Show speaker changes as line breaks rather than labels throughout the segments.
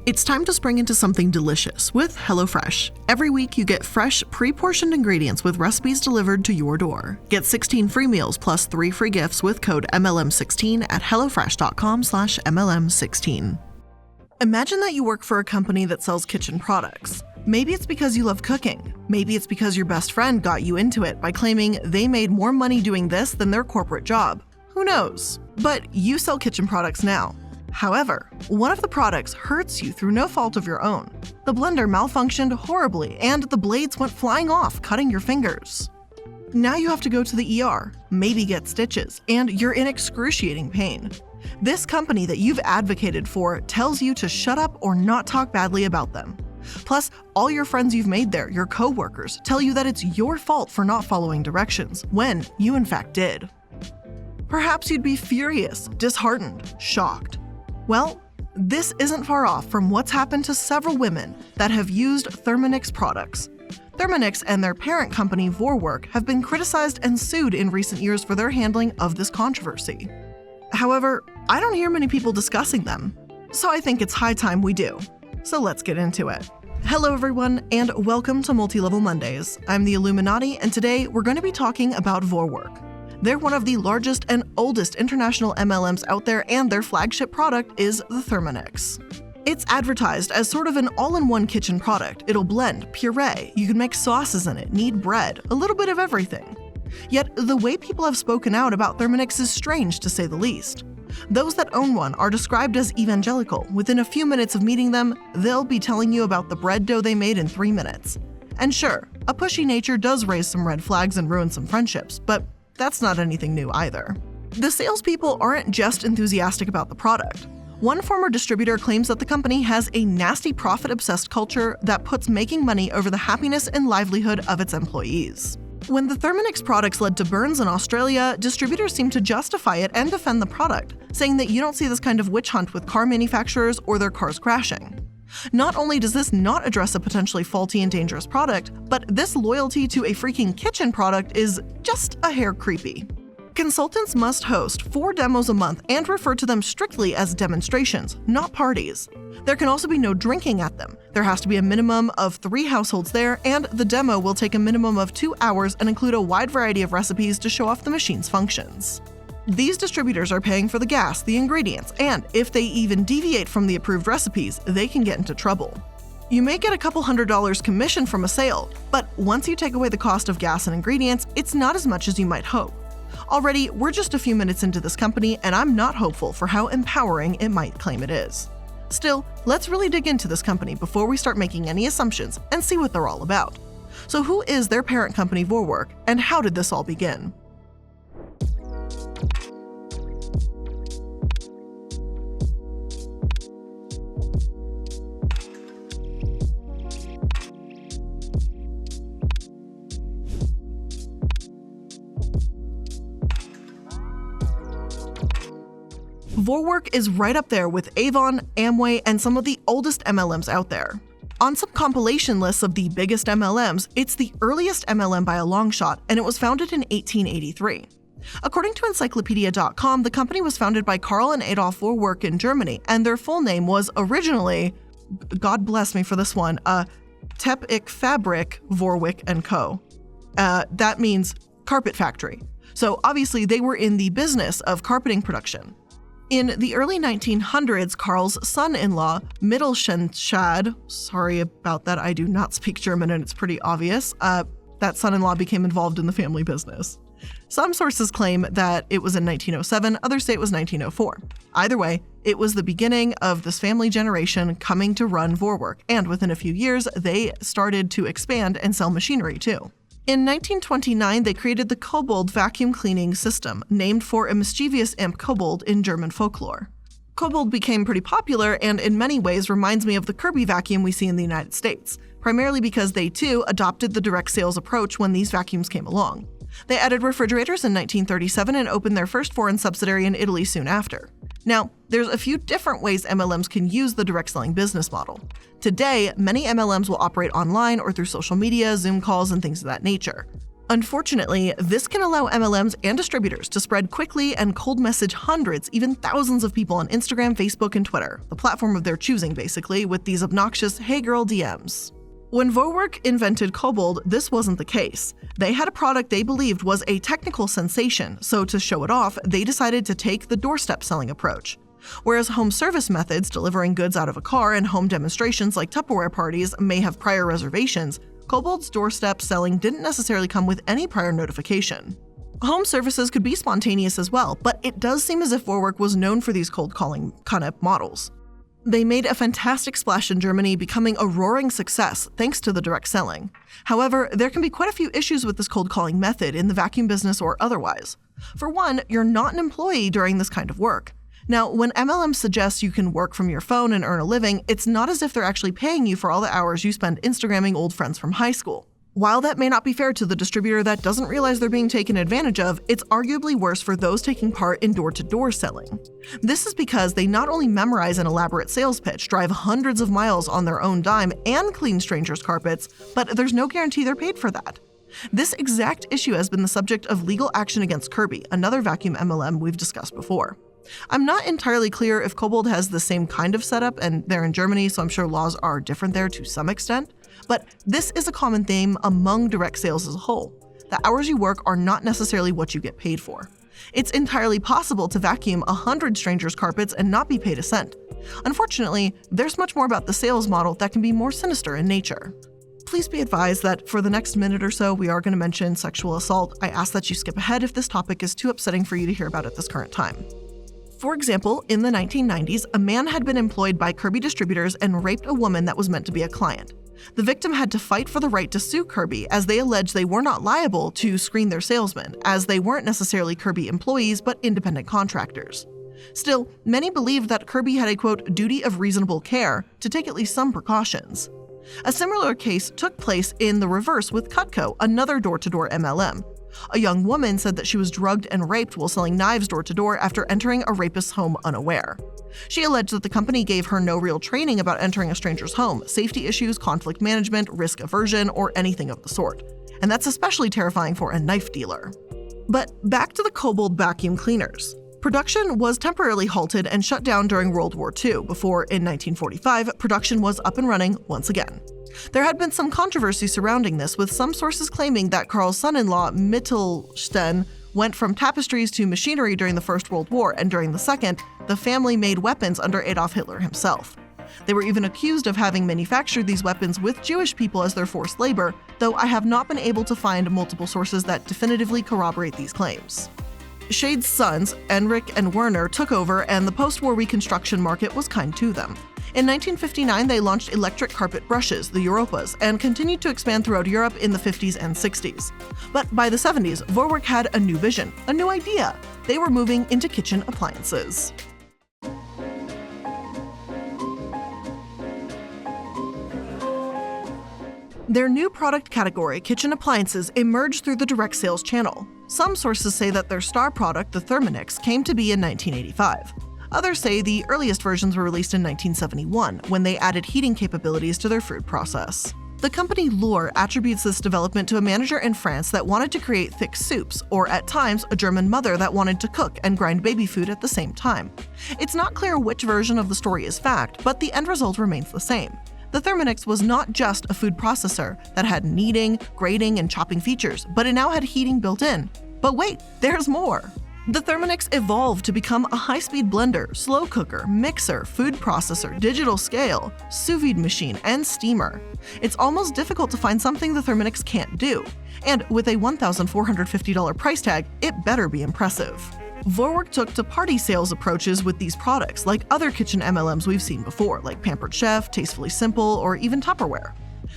It's time to spring into something delicious with HelloFresh. Every week you get fresh, pre-portioned ingredients with recipes delivered to your door. Get 16 free meals plus 3 free gifts with code MLM16 at hellofresh.com/MLM16. Imagine that you work for a company that sells kitchen products. Maybe it's because you love cooking. Maybe it's because your best friend got you into it by claiming they made more money doing this than their corporate job. Who knows? But you sell kitchen products now. However, one of the products hurts you through no fault of your own. The blender malfunctioned horribly and the blades went flying off, cutting your fingers. Now you have to go to the ER, maybe get stitches, and you're in excruciating pain. This company that you've advocated for tells you to shut up or not talk badly about them. Plus, all your friends you've made there, your coworkers, tell you that it's your fault for not following directions, when you in fact did. Perhaps you'd be furious, disheartened, shocked. Well, this isn't far off from what's happened to several women that have used Thermomix products. Thermomix and their parent company Vorwerk have been criticized and sued in recent years for their handling of this controversy. However, I don't hear many people discussing them, so I think it's high time we do. So let's get into it. Hello everyone, and welcome to Multi-Level Mondays. I'm the Illuminaughtii, and today we're going to be talking about Vorwerk. They're one of the largest and oldest international MLMs out there, and their flagship product is the Thermomix. It's advertised as sort of an all-in-one kitchen product. It'll blend, puree, you can make sauces in it, knead bread, a little bit of everything. Yet the way people have spoken out about Thermomix is strange to say the least. Those that own one are described as evangelical. Within a few minutes of meeting them, they'll be telling you about the bread dough they made in 3 minutes. And sure, a pushy nature does raise some red flags and ruin some friendships, but that's not anything new either. The salespeople aren't just enthusiastic about the product. One former distributor claims that the company has a nasty profit-obsessed culture that puts making money over the happiness and livelihood of its employees. When the Thermomix products led to burns in Australia, distributors seem to justify it and defend the product, saying that you don't see this kind of witch hunt with car manufacturers or their cars crashing. Not only does this not address a potentially faulty and dangerous product, but this loyalty to a freaking kitchen product is just a hair creepy. Consultants must host 4 demos a month and refer to them strictly as demonstrations, not parties. There can also be no drinking at them. There has to be a minimum of 3 households there, and the demo will take a minimum of 2 hours and include a wide variety of recipes to show off the machine's functions. These distributors are paying for the gas, the ingredients, and if they even deviate from the approved recipes, they can get into trouble. You may get a couple $100 commission from a sale, but once you take away the cost of gas and ingredients, it's not as much as you might hope. Already, we're just a few minutes into this company, and I'm not hopeful for how empowering it might claim it is. Still, let's really dig into this company before we start making any assumptions and see what they're all about. So who is their parent company Vorwerk, and how did this all begin? Vorwerk is right up there with Avon, Amway, and some of the oldest MLMs out there. On some compilation lists of the biggest MLMs, it's the earliest MLM by a long shot, and it was founded in 1883. According to encyclopedia.com, the company was founded by Karl and Adolf Vorwerk in Germany, and their full name was originally, God bless me for this one, Teppich Fabrik Vorwerk & Co. That means carpet factory. So obviously they were in the business of carpeting production. In the early 1900s, Karl's son-in-law, Mittelschad, sorry about that, I do not speak German and it's pretty obvious, that son-in-law became involved in the family business. Some sources claim that it was in 1907, others say it was 1904. Either way, it was the beginning of this family generation coming to run Vorwerk, and within a few years, they started to expand and sell machinery too. In 1929, they created the kobold vacuum cleaning system, named for a mischievous imp kobold in German folklore. Kobold became pretty popular and in many ways reminds me of the Kirby vacuum we see in the United States, primarily because they too adopted the direct sales approach when these vacuums came along. They added refrigerators in 1937 and opened their first foreign subsidiary in Italy soon after. Now, there's a few different ways MLMs can use the direct selling business model. Today, many MLMs will operate online or through social media, Zoom calls, and things of that nature. Unfortunately, this can allow MLMs and distributors to spread quickly and cold message hundreds, even thousands of people on Instagram, Facebook, and Twitter, the platform of their choosing basically, with these obnoxious "hey girl" DMs. When Vorwerk invented Kobold, this wasn't the case. They had a product they believed was a technical sensation, so to show it off, they decided to take the doorstep selling approach. Whereas home service methods, delivering goods out of a car, and home demonstrations like Tupperware parties may have prior reservations, Kobold's doorstep selling didn't necessarily come with any prior notification. Home services could be spontaneous as well, but it does seem as if Vorwerk was known for these cold calling kind of models. They made a fantastic splash in Germany, becoming a roaring success thanks to the direct selling. However, there can be quite a few issues with this cold calling method in the vacuum business or otherwise. For one, you're not an employee during this kind of work. Now, when MLM suggests you can work from your phone and earn a living, it's not as if they're actually paying you for all the hours you spend Instagramming old friends from high school. While that may not be fair to the distributor that doesn't realize they're being taken advantage of, it's arguably worse for those taking part in door-to-door selling. This is because they not only memorize an elaborate sales pitch, drive hundreds of miles on their own dime, and clean strangers' carpets, but there's no guarantee they're paid for that. This exact issue has been the subject of legal action against Kirby, another vacuum MLM we've discussed before. I'm not entirely clear if Kobold has the same kind of setup, and they're in Germany, so I'm sure laws are different there to some extent, but this is a common theme among direct sales as a whole. The hours you work are not necessarily what you get paid for. It's entirely possible to vacuum 100 strangers' carpets and not be paid a cent. Unfortunately, there's much more about the sales model that can be more sinister in nature. Please be advised that for the next minute or so, we are going to mention sexual assault. I ask that you skip ahead if this topic is too upsetting for you to hear about at this current time. For example, in the 1990s, a man had been employed by Kirby distributors and raped a woman that was meant to be a client. The victim had to fight for the right to sue Kirby, as they alleged they were not liable to screen their salesmen, as they weren't necessarily Kirby employees but independent contractors. Still, many believed that Kirby had a quote, duty of reasonable care to take at least some precautions. A similar case took place in the reverse with Cutco, another door-to-door MLM. A young woman said that she was drugged and raped while selling knives door-to-door after entering a rapist's home unaware. She alleged that the company gave her no real training about entering a stranger's home, safety issues, conflict management, risk aversion, or anything of the sort. And that's especially terrifying for a knife dealer. But back to the Kobold vacuum cleaners. Production was temporarily halted and shut down during World War II before, in 1945, production was up and running once again. There had been some controversy surrounding this, with some sources claiming that Karl's son-in-law, Mittelsten, went from tapestries to machinery during the First World War, and during the Second, the family made weapons under Adolf Hitler himself. They were even accused of having manufactured these weapons with Jewish people as their forced labor, though I have not been able to find multiple sources that definitively corroborate these claims. Shade's sons, Enric and Werner, took over, and the post-war reconstruction market was kind to them. In 1959, they launched electric carpet brushes, the Europas, and continued to expand throughout Europe in the 50s and 60s. But by the 70s, Vorwerk had a new vision, a new idea. They were moving into kitchen appliances. Their new product category, kitchen appliances, emerged through the direct sales channel. Some sources say that their star product, the Thermomix, came to be in 1985. Others say the earliest versions were released in 1971, when they added heating capabilities to their food process. The company Lohr attributes this development to a manager in France that wanted to create thick soups, or at times a German mother that wanted to cook and grind baby food at the same time. It's not clear which version of the story is fact, but the end result remains the same. The Thermomix was not just a food processor that had kneading, grating, and chopping features, but it now had heating built in. But wait, there's more! The Thermomix evolved to become a high-speed blender, slow cooker, mixer, food processor, digital scale, sous vide machine, and steamer. It's almost difficult to find something the Thermomix can't do. And with a $1,450 price tag, it better be impressive. Vorwerk took to party sales approaches with these products, like other kitchen MLMs we've seen before, like Pampered Chef, Tastefully Simple, or even Tupperware.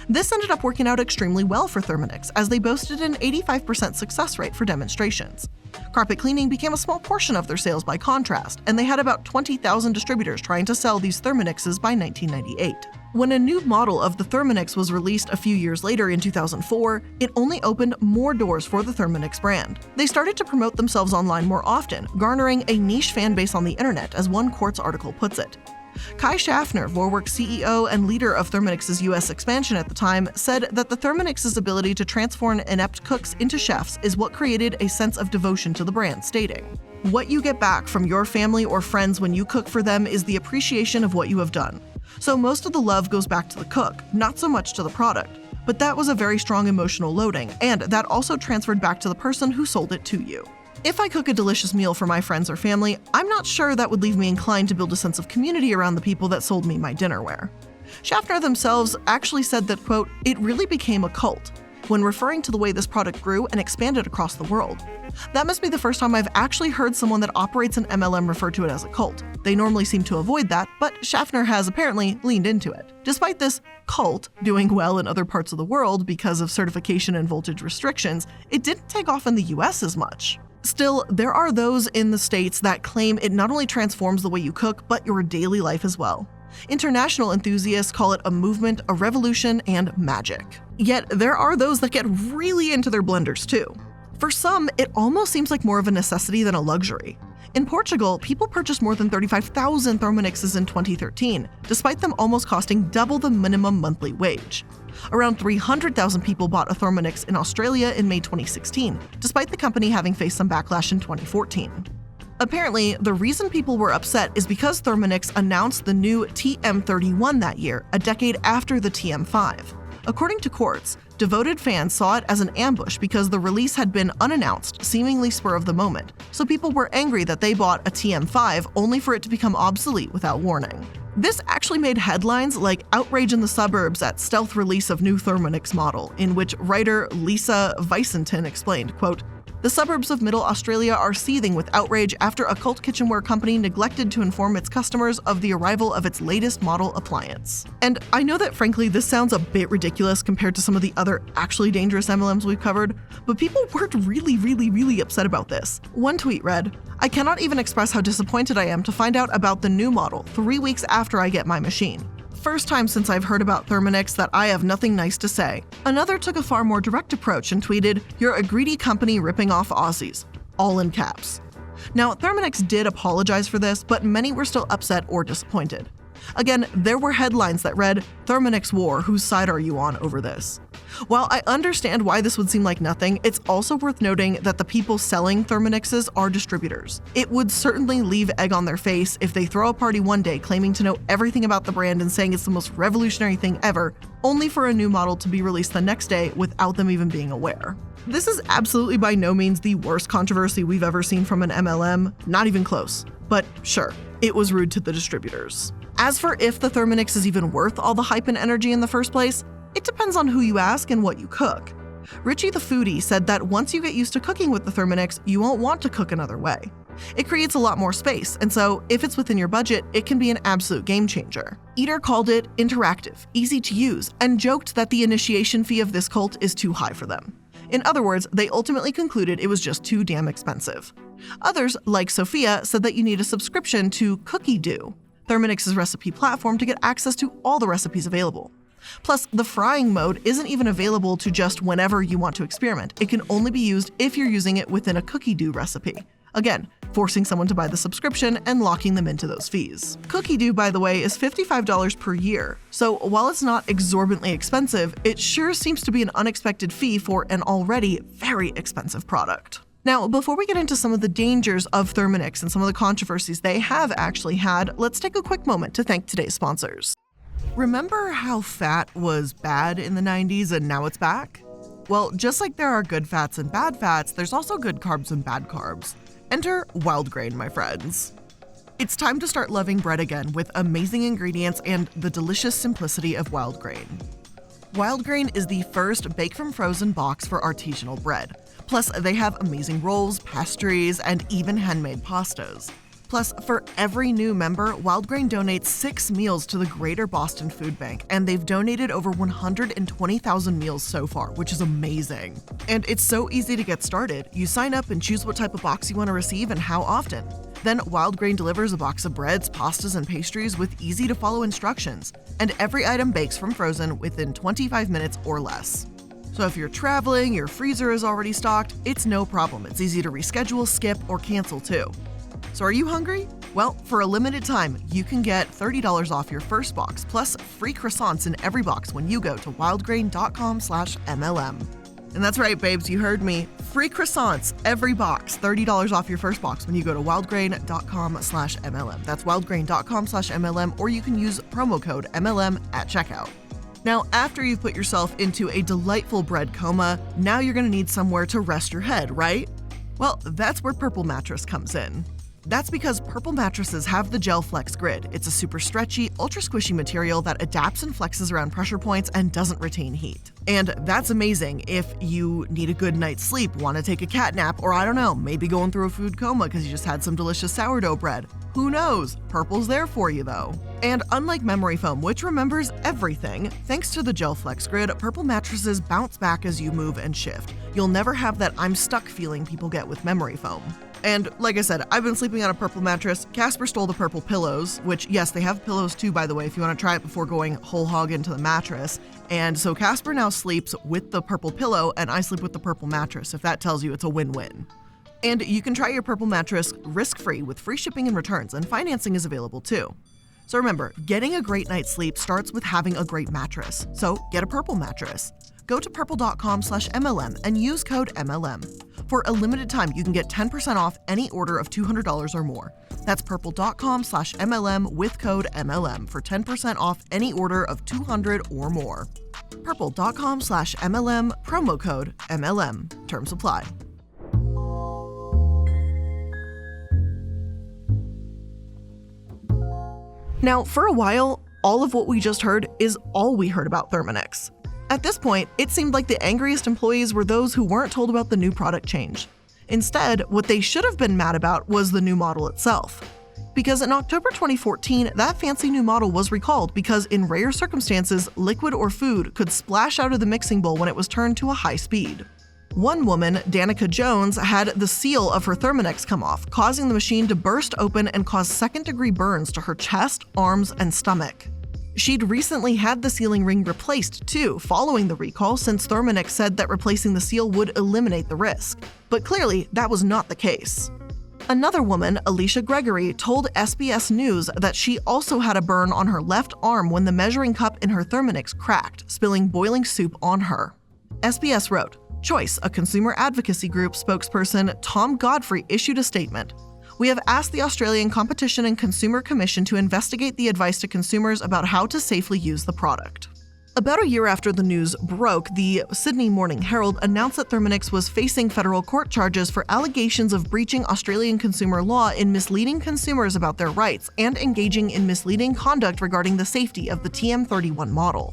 This ended up working out extremely well for Thermomix, as they boasted an 85% success rate for demonstrations. Carpet cleaning became a small portion of their sales by contrast, and they had about 20,000 distributors trying to sell these Thermomixes by 1998. When a new model of the Thermomix was released a few years later in 2004, it only opened more doors for the Thermomix brand. They started to promote themselves online more often, garnering a niche fan base on the internet, as one Quartz article puts it. Kai Schaffner, Vorwerk CEO and leader of Thermomix's US expansion at the time, said that the Thermomix's ability to transform inept cooks into chefs is what created a sense of devotion to the brand, stating, "What you get back from your family or friends when you cook for them is the appreciation of what you have done. So most of the love goes back to the cook, not so much to the product. But that was a very strong emotional loading, and that also transferred back to the person who sold it to you. If I cook a delicious meal for my friends or family, I'm not sure that would leave me inclined to build a sense of community around the people that sold me my dinnerware." Schaffner themselves actually said that, quote, "It really became a cult," when referring to the way this product grew and expanded across the world. That must be the first time I've actually heard someone that operates an MLM refer to it as a cult. They normally seem to avoid that, but Schaffner has apparently leaned into it. Despite this cult doing well in other parts of the world because of certification and voltage restrictions, it didn't take off in the US as much. Still, there are those in the States that claim it not only transforms the way you cook, but your daily life as well. International enthusiasts call it a movement, a revolution, and magic. Yet there are those that get really into their blenders too. For some, it almost seems like more of a necessity than a luxury. In Portugal, people purchased more than 35,000 Thermomixes in 2013, despite them almost costing double the minimum monthly wage. Around 300,000 people bought a Thermomix in Australia in May 2016, despite the company having faced some backlash in 2014. Apparently, the reason people were upset is because Thermomix announced the new TM31 that year, a decade after the TM5. According to Quartz, devoted fans saw it as an ambush because the release had been unannounced, seemingly spur of the moment, so people were angry that they bought a TM5 only for it to become obsolete without warning. This actually made headlines like "Outrage in the Suburbs at Stealth Release of New Thermomix Model," in which writer Lisa Vicenten explained, quote, "The suburbs of Middle Australia are seething with outrage after a cult kitchenware company neglected to inform its customers of the arrival of its latest model appliance." And I know that frankly this sounds a bit ridiculous compared to some of the other actually dangerous MLMs we've covered, but people weren't really upset about this. One tweet read, "I cannot even express how disappointed I am to find out about the new model 3 weeks after I get my machine. First time since I've heard about Thermomix that I have nothing nice to say." Another took a far more direct approach and tweeted, "You're a greedy company ripping off Aussies," all in caps. Now, Thermomix did apologize for this, but many were still upset or disappointed. Again, there were headlines that read, "Thermomix war, whose side are you on over this?" While I understand why this would seem like nothing, it's also worth noting that the people selling Thermomixes are distributors. It would certainly leave egg on their face if they throw a party one day claiming to know everything about the brand and saying it's the most revolutionary thing ever, only for a new model to be released the next day without them even being aware. This is absolutely by no means the worst controversy we've ever seen from an MLM, not even close. But sure, it was rude to the distributors. As for if the Thermomix is even worth all the hype and energy in the first place, it depends on who you ask and what you cook. Richie the Foodie said that once you get used to cooking with the Thermomix, you won't want to cook another way. It creates a lot more space, and so if it's within your budget, it can be an absolute game changer. Eater called it interactive, easy to use, and joked that the initiation fee of this cult is too high for them. In other words, they ultimately concluded it was just too damn expensive. Others, like Sophia, said that you need a subscription to Cookie Do, Thermomix's recipe platform, to get access to all the recipes available. Plus, the frying mode isn't even available to just whenever you want to experiment. It can only be used if you're using it within a Cookie Do recipe. Again, forcing someone to buy the subscription and locking them into those fees. Cookie Do, by the way, is $55 per year. So while it's not exorbitantly expensive, it sure seems to be an unexpected fee for an already very expensive product. Now, before we get into some of the dangers of Thermomix and some of the controversies they have actually had, let's take a quick moment to thank today's sponsors. Remember how fat was bad in the 90s and now it's back? Well, just like there are good fats and bad fats, there's also good carbs and bad carbs. Enter wild grain, my friends. It's time to start loving bread again with amazing ingredients and the delicious simplicity of wild grain. Wild grain is the first bake-from-frozen box for artisanal bread. Plus, they have amazing rolls, pastries, and even handmade pastas. Plus, for every new member, Wild Grain donates 6 meals to the Greater Boston Food Bank, and they've donated over 120,000 meals so far, which is amazing. And it's so easy to get started. You sign up and choose what type of box you want to receive and how often. Then Wild Grain delivers a box of breads, pastas, and pastries with easy-to-follow instructions, and every item bakes from frozen within 25 minutes or less. So if you're traveling, your freezer is already stocked, it's no problem. It's easy to reschedule, skip, or cancel too. So are you hungry? Well, for a limited time, you can get $30 off your first box, plus free croissants in every box when you go to wildgrain.com/MLM. And that's right, babes, you heard me. Free croissants, every box, $30 off your first box when you go to wildgrain.com/MLM. That's wildgrain.com/MLM, or you can use promo code MLM at checkout. Now, after you've put yourself into a delightful bread coma, now you're gonna need somewhere to rest your head, right? Well, that's where Purple Mattress comes in. That's because Purple mattresses have the Gel Flex Grid. It's a super stretchy, ultra squishy material that adapts and flexes around pressure points and doesn't retain heat. And that's amazing if you need a good night's sleep, want to take a cat nap, or I don't know, maybe going through a food coma because you just had some delicious sourdough bread. Who knows? Purple's there for you though. And unlike memory foam, which remembers everything, thanks to the Gel Flex Grid, Purple mattresses bounce back as you move and shift. You'll never have that I'm stuck feeling people get with memory foam. And like I said, I've been sleeping on a Purple mattress. Casper stole the purple pillows, which yes, they have pillows too, by the way, if you want to try it before going whole hog into the mattress. And so Casper now sleeps with the purple pillow and I sleep with the purple mattress, if that tells you it's a win-win. And you can try your Purple mattress risk-free with free shipping and returns, and financing is available too. So remember, getting a great night's sleep starts with having a great mattress. So get a Purple mattress. Go to purple.com/MLM and use code MLM. For a limited time, you can get 10% off any order of $200 or more. That's purple.com/MLM with code MLM for 10% off any order of $200 or more. Purple.com/MLM, promo code MLM. Terms apply. Now, for a while, all of what we just heard is all we heard about Thermomix. At this point, it seemed like the angriest employees were those who weren't told about the new product change. Instead, what they should have been mad about was the new model itself. Because in October 2014, that fancy new model was recalled because in rare circumstances, liquid or food could splash out of the mixing bowl when it was turned to a high speed. One woman, Danica Jones, had the seal of her Thermomix come off, causing the machine to burst open and cause second-degree burns to her chest, arms, and stomach. She'd recently had the sealing ring replaced too, following the recall, since Thermomix said that replacing the seal would eliminate the risk. But clearly, that was not the case. Another woman, Alicia Gregory, told SBS News that she also had a burn on her left arm when the measuring cup in her Thermomix cracked, spilling boiling soup on her. SBS wrote, Choice, a consumer advocacy group spokesperson, Tom Godfrey, issued a statement. We have asked the Australian Competition and Consumer Commission to investigate the advice to consumers about how to safely use the product. About a year after the news broke, the Sydney Morning Herald announced that Thermomix was facing federal court charges for allegations of breaching Australian consumer law in misleading consumers about their rights and engaging in misleading conduct regarding the safety of the TM31 model.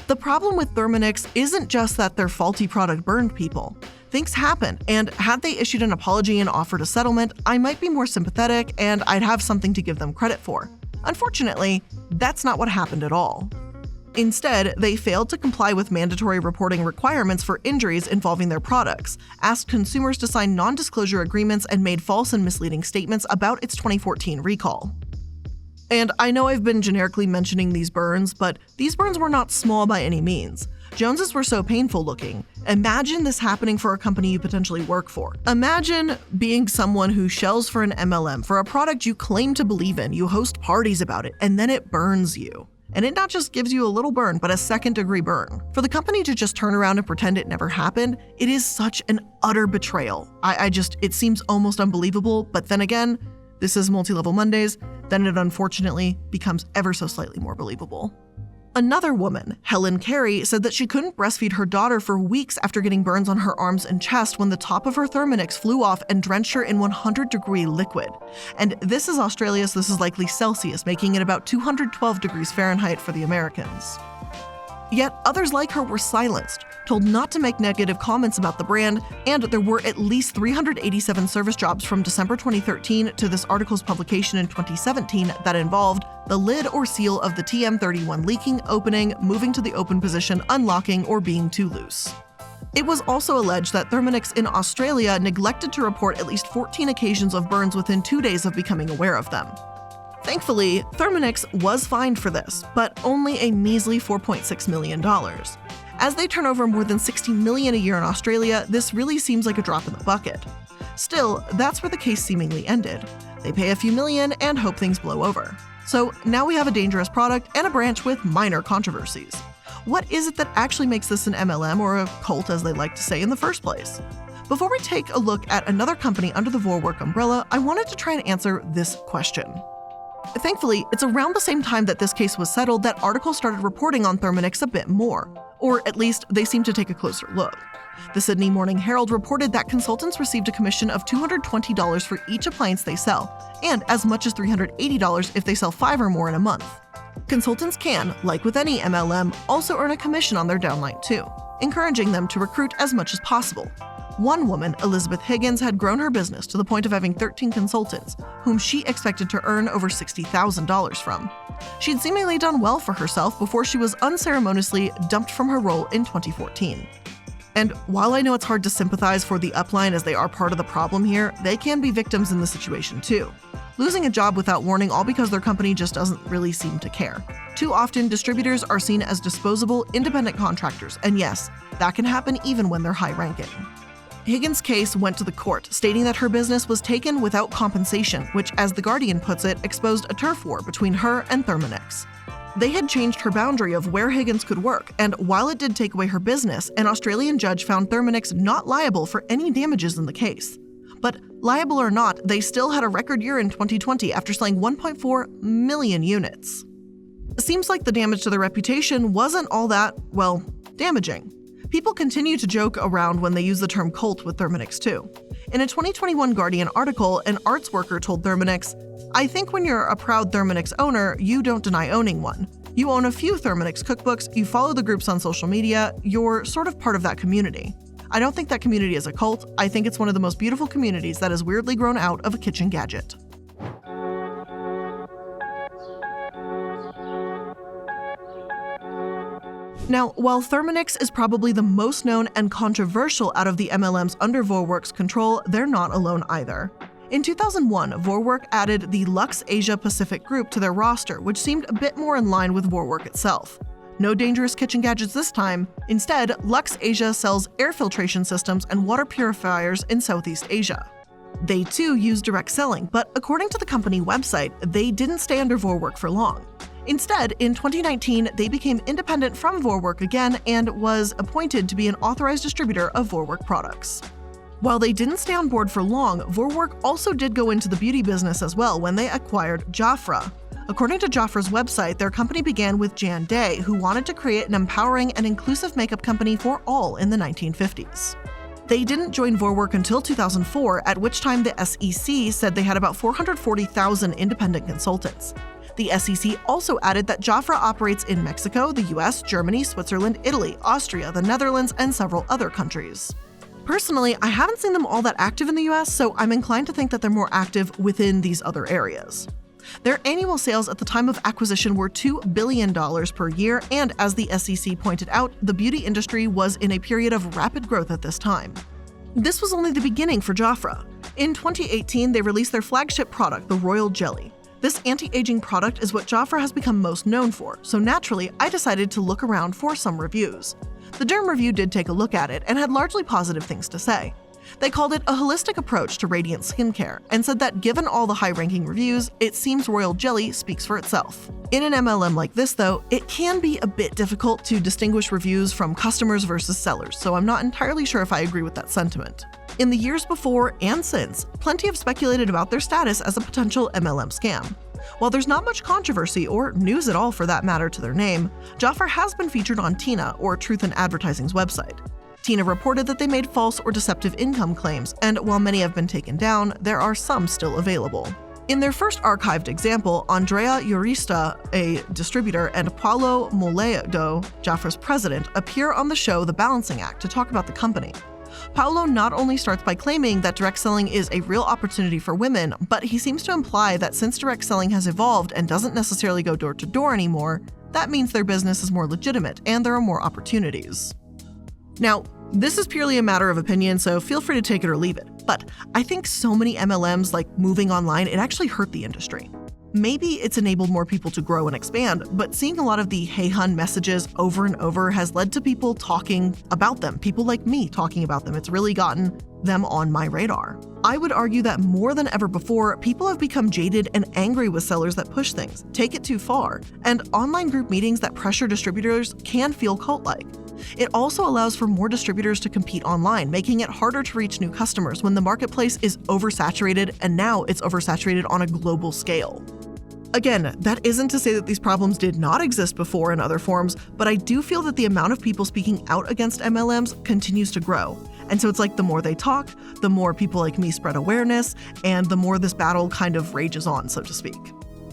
The problem with Thermomix isn't just that their faulty product burned people. Things happen, and had they issued an apology and offered a settlement, I might be more sympathetic and I'd have something to give them credit for. Unfortunately, that's not what happened at all. Instead, they failed to comply with mandatory reporting requirements for injuries involving their products, asked consumers to sign non-disclosure agreements, and made false and misleading statements about its 2014 recall. And I know I've been generically mentioning these burns, but these burns were not small by any means. Joneses were so painful looking. Imagine this happening for a company you potentially work for. Imagine being someone who shells for an MLM for a product you claim to believe in, you host parties about it, and then it burns you. And it not just gives you a little burn, but a second-degree burn. For the company to just turn around and pretend it never happened, it is such an utter betrayal. It seems almost unbelievable, but then again, this is Multi-Level Mondays, then it unfortunately becomes ever so slightly more believable. Another woman, Helen Carey, said that she couldn't breastfeed her daughter for weeks after getting burns on her arms and chest when the top of her Thermomix flew off and drenched her in 100-degree liquid. And this is Australia, so this is likely Celsius, making it about 212 degrees Fahrenheit for the Americans. Yet others like her were silenced, told not to make negative comments about the brand, and there were at least 387 service jobs from December 2013 to this article's publication in 2017 that involved the lid or seal of the TM31 leaking, opening, moving to the open position, unlocking, or being too loose. It was also alleged that Thermomix in Australia neglected to report at least 14 occasions of burns within 2 days of becoming aware of them. Thankfully, Thermomix was fined for this, but only a measly $4.6 million. As they turn over more than $60 million a year in Australia, this really seems like a drop in the bucket. Still, that's where the case seemingly ended. They pay a few million and hope things blow over. So now we have a dangerous product and a branch with minor controversies. What is it that actually makes this an MLM, or a cult as they like to say, in the first place? Before we take a look at another company under the Vorwerk umbrella, I wanted to try and answer this question. Thankfully, it's around the same time that this case was settled that articles started reporting on Thermomix a bit more, or at least they seemed to take a closer look. The Sydney Morning Herald reported that consultants received a commission of $220 for each appliance they sell, and as much as $380 if they sell 5 or more in a month. Consultants can, like with any MLM, also earn a commission on their downline too, encouraging them to recruit as much as possible. One woman, Elizabeth Higgins, had grown her business to the point of having 13 consultants, whom she expected to earn over $60,000 from. She'd seemingly done well for herself before she was unceremoniously dumped from her role in 2014. And while I know it's hard to sympathize for the upline as they are part of the problem here, they can be victims in the situation too. Losing a job without warning all because their company just doesn't really seem to care. Too often, distributors are seen as disposable, independent contractors, and yes, that can happen even when they're high-ranking. Higgins' case went to the court, stating that her business was taken without compensation, which, as The Guardian puts it, exposed a turf war between her and Thermomix. They had changed her boundary of where Higgins could work, and while it did take away her business, an Australian judge found Thermomix not liable for any damages in the case. But liable or not, they still had a record year in 2020 after selling 1.4 million units. It seems like the damage to their reputation wasn't all that, well, damaging. People continue to joke around when they use the term cult with Thermomix too. In a 2021 Guardian article, an arts worker told Thermomix, "I think when you're a proud Thermomix owner, you don't deny owning one. You own a few Thermomix cookbooks, you follow the groups on social media, you're sort of part of that community. I don't think that community is a cult. I think it's one of the most beautiful communities that has weirdly grown out of a kitchen gadget." Now, while Thermomix is probably the most known and controversial out of the MLMs under Vorwerk's control, they're not alone either. In 2001, Vorwerk added the Lux Asia Pacific group to their roster, which seemed a bit more in line with Vorwerk itself. No dangerous kitchen gadgets this time. Instead, Lux Asia sells air filtration systems and water purifiers in Southeast Asia. They too use direct selling, but according to the company website, they didn't stay under Vorwerk for long. Instead, in 2019, they became independent from Vorwerk again and was appointed to be an authorized distributor of Vorwerk products. While they didn't stay on board for long, Vorwerk also did go into the beauty business as well when they acquired Jafra. According to Jafra's website, their company began with Jan Day, who wanted to create an empowering and inclusive makeup company for all in the 1950s. They didn't join Vorwerk until 2004, at which time the SEC said they had about 440,000 independent consultants. The SEC also added that Jafra operates in Mexico, the US, Germany, Switzerland, Italy, Austria, the Netherlands, and several other countries. Personally, I haven't seen them all that active in the US, so I'm inclined to think that they're more active within these other areas. Their annual sales at the time of acquisition were $2 billion per year, and as the SEC pointed out, the beauty industry was in a period of rapid growth at this time. This was only the beginning for Jafra. In 2018, they released their flagship product, the Royal Jelly. This anti-aging product is what Jafra has become most known for, so naturally, I decided to look around for some reviews. The Derm Review did take a look at it and had largely positive things to say. They called it a holistic approach to radiant skincare and said that given all the high-ranking reviews, it seems Royal Jelly speaks for itself. In an MLM like this though, it can be a bit difficult to distinguish reviews from customers versus sellers, so I'm not entirely sure if I agree with that sentiment. In the years before and since, plenty have speculated about their status as a potential MLM scam. While there's not much controversy or news at all for that matter to their name, Jafra has been featured on Tina, or Truth in Advertising's website. Tina reported that they made false or deceptive income claims, and while many have been taken down, there are some still available. In their first archived example, Andrea Urista, a distributor, and Paulo Moledo, Jafra's president, appear on the show The Balancing Act to talk about the company. Paulo not only starts by claiming that direct selling is a real opportunity for women, but he seems to imply that since direct selling has evolved and doesn't necessarily go door to door anymore, that means their business is more legitimate and there are more opportunities. Now, this is purely a matter of opinion, so feel free to take it or leave it, but I think so many MLMs like moving online, it actually hurt the industry. Maybe it's enabled more people to grow and expand, but seeing a lot of the "hey hun" messages over and over has led to people talking about them, people like me talking about them. It's really gotten them on my radar. I would argue that more than ever before, people have become jaded and angry with sellers that push things, take it too far, and online group meetings that pressure distributors can feel cult-like. It also allows for more distributors to compete online, making it harder to reach new customers when the marketplace is oversaturated, and now it's oversaturated on a global scale. Again, that isn't to say that these problems did not exist before in other forms, but I do feel that the amount of people speaking out against MLMs continues to grow. And so it's like the more they talk, the more people like me spread awareness, and the more this battle kind of rages on, so to speak.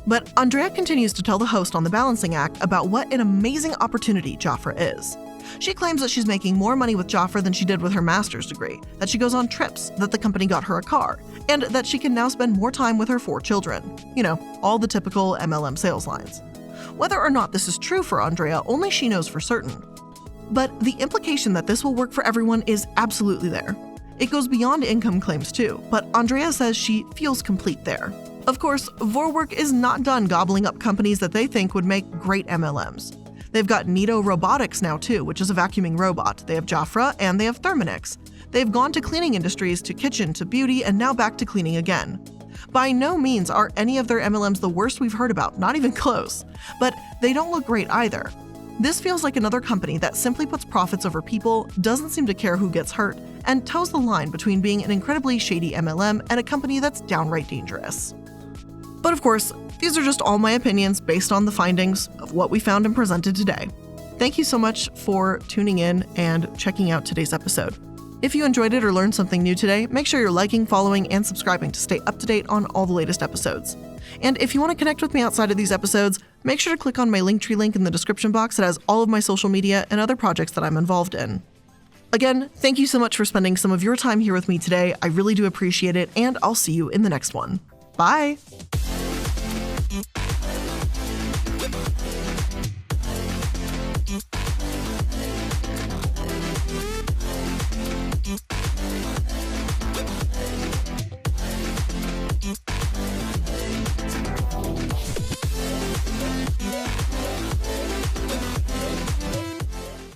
But Andrea continues to tell the host on The Balancing Act about what an amazing opportunity Jafra is. She claims that she's making more money with Jafra than she did with her master's degree, that she goes on trips, that the company got her a car, and that she can now spend more time with her 4 children. You know, all the typical MLM sales lines. Whether or not this is true for Andrea, only she knows for certain. But the implication that this will work for everyone is absolutely there. It goes beyond income claims too, but Andrea says she feels complete there. Of course, Vorwerk is not done gobbling up companies that they think would make great MLMs. They've got Nito Robotics now too, which is a vacuuming robot. They have Jafra and they have Thermomix. They've gone to cleaning industries, to kitchen, to beauty, and now back to cleaning again. By no means are any of their MLMs the worst we've heard about, not even close. But they don't look great either. This feels like another company that simply puts profits over people, doesn't seem to care who gets hurt, and toes the line between being an incredibly shady MLM and a company that's downright dangerous. But of course, these are just all my opinions based on the findings of what we found and presented today. Thank you so much for tuning in and checking out today's episode. If you enjoyed it or learned something new today, make sure you're liking, following, and subscribing to stay up to date on all the latest episodes. And if you want to connect with me outside of these episodes, make sure to click on my Linktree link in the description box that has all of my social media and other projects that I'm involved in. Again, thank you so much for spending some of your time here with me today. I really do appreciate it, and I'll see you in the next one. Bye!